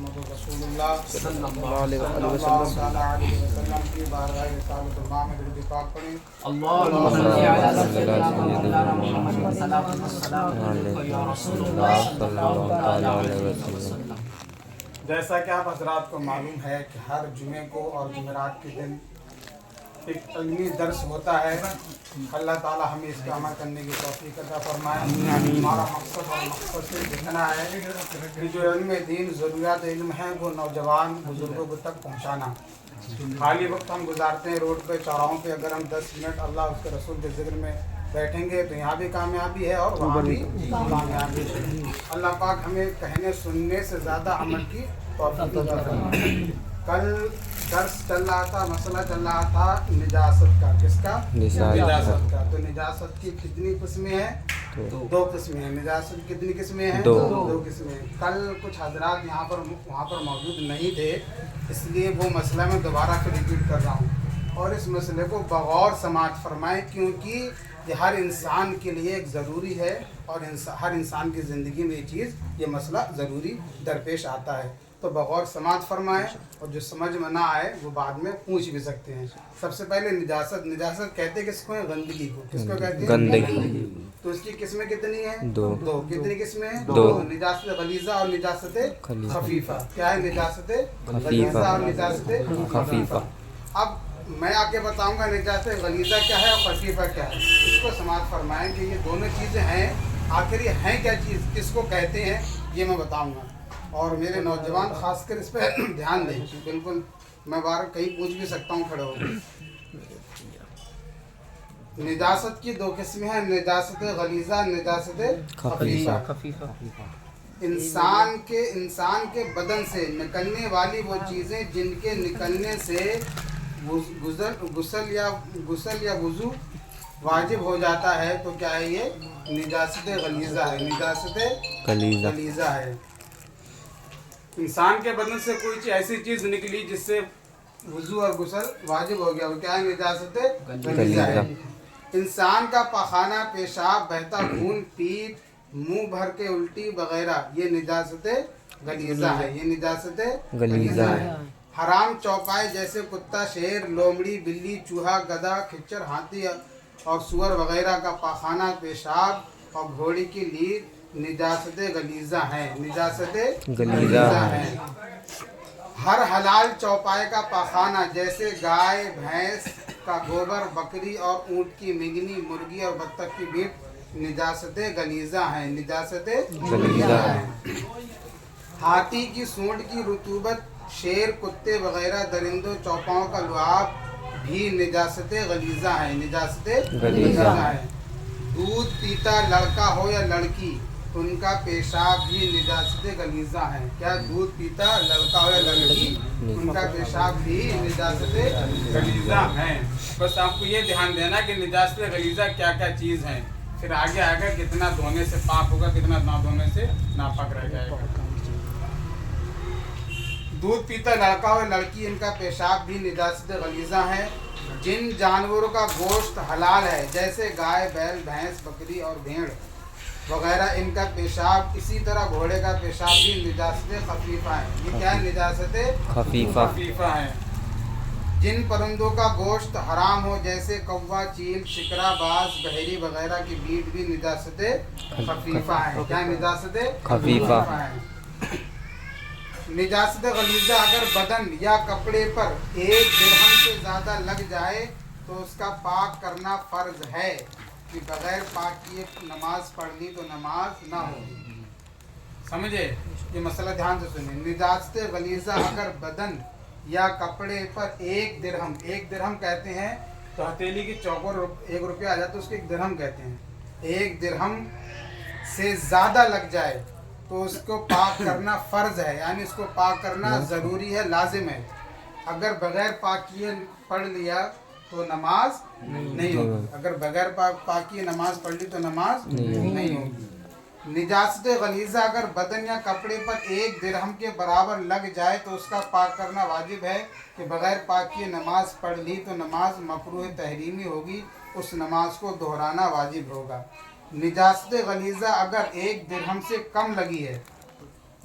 محمد رسول اللہ صلی اللہ علیہ صلی وآلہ اللہ وسلم۔ تعالیٰ علیہ وسلم کی بارگاہ رسالت الماء میں درود پاک پڑھیں۔ اللهم صل على سيدنا مولانا محمد والصلاة والسلام عليك يا رسول الله صلى الله تعالى عليه وسلم۔ جیسا کہ آپ حضرات کو معلوم ہے کہ ہر جمعے کو اور جمعرات کے دن ایک علمی درس ہوتا ہے۔ اللہ تعالیٰ ہمیں اس کا عمل کرنے کی توفیق عطا فرمائے۔ ہمارا مقصد اور مقصد صرف اتنا ہے کہ جو علم دین ضروریات علم ہے وہ نوجوان بزرگوں کو تک پہنچانا۔ خالی وقت ہم گزارتے ہیں روڈ پہ چوراہوں پہ، اگر ہم 10 منٹ اللہ اس کے رسول کے ذکر میں بیٹھیں گے تو یہاں بھی کامیابی ہے اور وہاں بھی کامیابی ہے۔ اللہ پاک ہمیں کہنے سننے سے زیادہ عمل کی توفیق عطا فرمائے۔ کل درس چل رہا تھا، مسئلہ چل رہا تھا نجاست کا۔ کس کا؟ نجاست کا۔ تو نجاست کی کتنی قسمیں ہیں؟ 2 قسمیں ہیں۔ نجاست کی کتنی قسمیں ہیں؟ 2 قسمیں ہیں۔ کل کچھ حضرات وہاں پر موجود نہیں تھے، اس لیے وہ مسئلہ میں دوبارہ پھر ریپیٹ کر رہا ہوں، اور اس مسئلے کو بغور سماعت فرمائیں، کیونکہ یہ ہر انسان کے لیے ایک ضروری ہے، اور ہر انسان کی زندگی میں یہ چیز، یہ مسئلہ ضروری درپیش آتا ہے۔ تو بغور سماعت فرمائیں، اور جو سمجھ میں نہ آئے وہ بعد میں پوچھ بھی سکتے ہیں۔ سب سے پہلے نجاست کہتے کس کو ہیں؟ گندگی کو۔ کس کو کہتے ہیں؟ گندگی۔ تو اس کی قسمیں کتنی ہیں؟ 2۔ کتنی قسمیں ہیں؟ 2۔ نجاست غلیظہ اور نجاست خفیفہ۔ کیا ہے؟ نجاست غلیظہ اور نجاست خفیفہ۔ اب میں آگے بتاؤں گا نجاست غلیظہ کیا ہے اور خفیفہ کیا ہے۔ اس کو سماعت فرمائیں کہ یہ دونوں چیزیں ہیں، آخر یہ ہیں کیا چیز، کس کو کہتے ہیں، یہ میں بتاؤں گا، اور میرے نوجوان خاص کر اس پہ دھیان دیں۔ بالکل میں بار کہیں پوچھ بھی سکتا ہوں کھڑے ہو کے۔ نجاست کی 2 قسمیں ہیں، نجاست غلیظہ، نجاست خفیفہ۔ انسان کے بدن سے نکلنے والی وہ چیزیں جن کے نکلنے سے غسل یا وضو واجب ہو جاتا ہے، تو کیا ہے؟ یہ نجاست غلیظہ ہے۔ نجاست غلیظہ ہے۔ انسان کے بدن سے کوئی چیز ایسی چیز نکلی جس سے وضو اور غسل واجب ہو گیا، وہ کیا ہے؟ نجاست غلیظہ ہے۔ انسان کا پخانہ، پیشاب، بہتا خون، پیپ، منہ بھر کے الٹی وغیرہ، یہ نجاست غلیظہ ہے۔ یہ نجاست غلیظہ ہے۔ حرام چوپائے جیسے کتا، شیر، لومڑی، بلی، چوہا، گدھا، کھچر، ہاتھی اور سور وغیرہ کا پخانہ، پیشاب اور گھوڑی کی لید نجاست غلیظہ ہے۔ نجاست غلیظہ ہے۔ ہر حلال چوپائے کا پخانہ جیسے گائے، بھینس کا گوبر، بکری اور اونٹ کی مگنی، مرغی اور بطخ کی بیٹ نجاست غلیظہ ہے۔ نجاست غلیظہ ہے۔ ہاتھی کی سونڈ کی رطوبت، شیر، کتے وغیرہ درندوں چوپاؤں کا لعاب بھی نجاست غلیظہ ہے۔ نجاست غلیظہ ہے۔ دودھ پیتا لڑکا ہو یا لڑکی، ان کا پیشاب بھی نجاست غلیظہ ہے۔ کیا؟ دودھ پیتا لڑکا ہو یا لڑکی، ان کا پیشاب بھی نجاست غلیظہ ہے۔ بس آپ کو یہ دھیان دینا کہ نجاست غلیظہ کیا کیا چیز ہیں، پھر آگے آگے کتنا دھونے سے پاک ہوگا، کتنا نہ دھونے سے ناپاک رہ جائے گا۔ دودھ پیتا لڑکا ہو یا لڑکی، ان کا پیشاب بھی نجاست غلیظہ ہے۔ جن جانوروں کا گوشت حلال ہے جیسے گائے، بیل، بھینس، بکری اور بھیڑ وغیرہ، ان کا پیشاب، اسی طرح گھوڑے کا پیشاب بھی نجاست خفیفہ ہے۔ یہ کیا ہے؟ نجاست خفیفہ ہے۔ جن پرندوں کا گوشت حرام ہو جیسے کوا، چیل، شکرا، باز، بحری وغیرہ کی میٹ بھی نجاست خفیفہ ہے۔ کیا نجاست خفیفہ ہے؟ نجاست غلیظہ اگر بدن یا کپڑے پر 1 درہم سے زیادہ لگ جائے تو اس کا پاک کرنا فرض ہے، کہ بغیر پاک کیے نماز پڑھ لی تو نماز نہ ہوگی۔ سمجھے؟ یہ مسئلہ دھیان سے سنیں۔ نجاست غلیظہ اگر بدن یا کپڑے پر 1 درہم کہتے ہیں تو ہتھیلی کی چوکور 1 روپیہ آ جاتا ہے، اس کو 1 درہم کہتے ہیں۔ 1 درہم سے زیادہ لگ جائے تو اس کو پاک کرنا فرض ہے، یعنی اس کو پاک کرنا ضروری ہے، لازم ہے۔ اگر بغیر پاک کیے پڑھ لیا تو نماز نہیں ہوگی۔ اگر بغیر پاک کیے نماز پڑھ لی تو نماز نہیں ہوگی۔ نجاست غلیظہ اگر بدن یا کپڑے پر 1 درہم کے برابر لگ جائے تو اس کا پاک کرنا واجب ہے، کہ بغیر پاک کیے نماز پڑھ لی تو نماز مکروہ تحریمی ہوگی، اس نماز کو دہرانا واجب ہوگا۔ نجاست غلیظہ اگر 1 درہم سے کم لگی ہے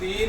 3